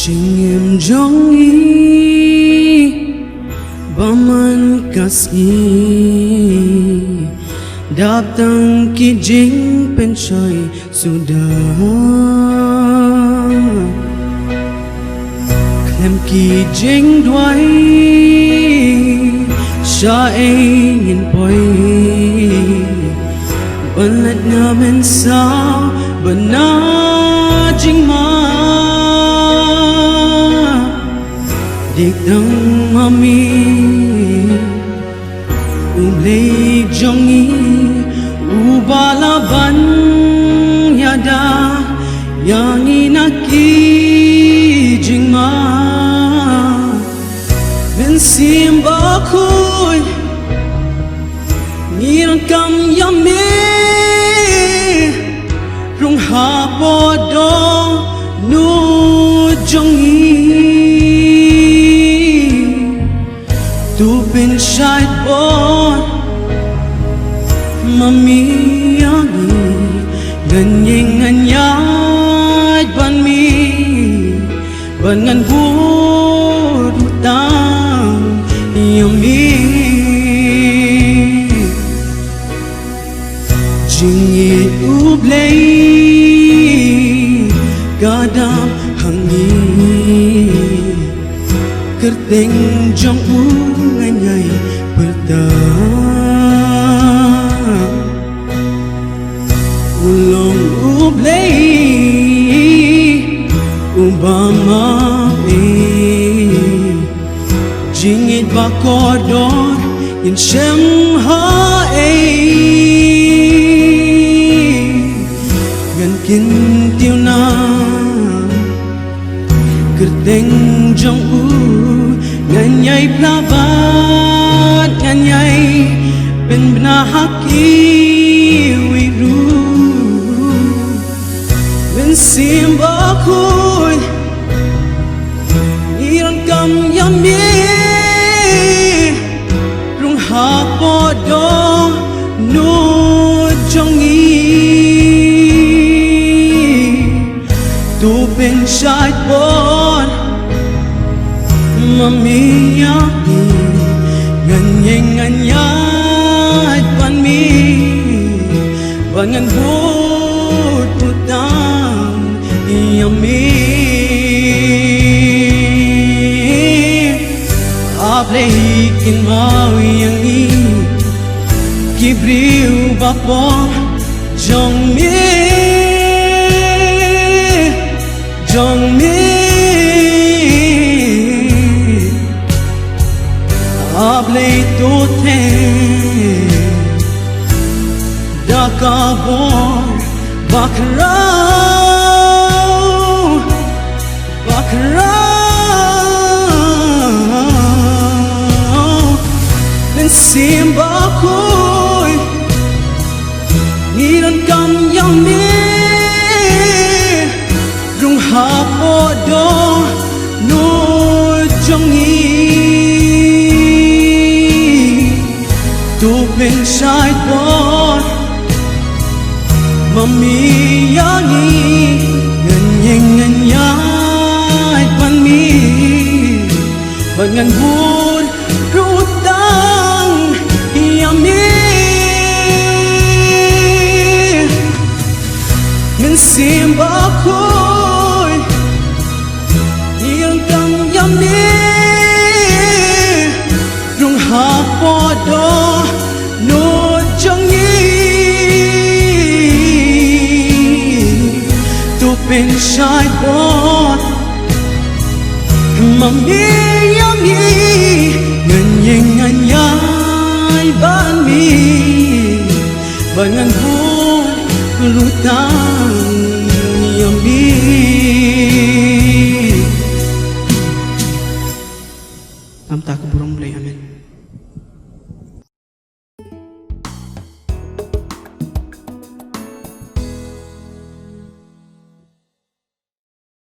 Jing em jong yi Baman kasih Datang ki jing pencoy sudah Klem ki jing duai Sya ingin poi Balat ngamen sao Benar jing ma Dik dang mami Umlay jongi Ubalaban yada Yang inaki jingma Bensim bakuy Nirang kam yame Rung hapodo nu jongi Tu bin syait bon Mami yangi Nganying nganyat ban mi Ban ngan bud utang Yami Jingit ublay Gadam hangi Kerteng jong nganyay bertang Ulong ublay Ubama Jingit bakodor Yin shem hae Gan kin tiêu na Kerteng jong Nganyay plabat Nganyay Ben benahaki wiru Ben simbakuy Nirang kam yami Rung hapodo no jongi Tu ben syait bon Mami yangi Nganyeng nganyat ban mi Ban ngan bud utang yami Aple hikin mau yangi Kibriu bapo jong mi Jong mi Ablay tote Dakabor Bakrao Bakrao Bensimbakoy Niran kam yami Rung hapodo No jongi Tu bin syait bon Mami yangi Nganyeng nganyat ban mi Ban ngan bud rutang yami Min simbakoy Niyang kam yami Rung hapodo no jongi Tu bin syait bon Mami yangi Nganyeng nganyay ban mi Ban ngan bud rutang yami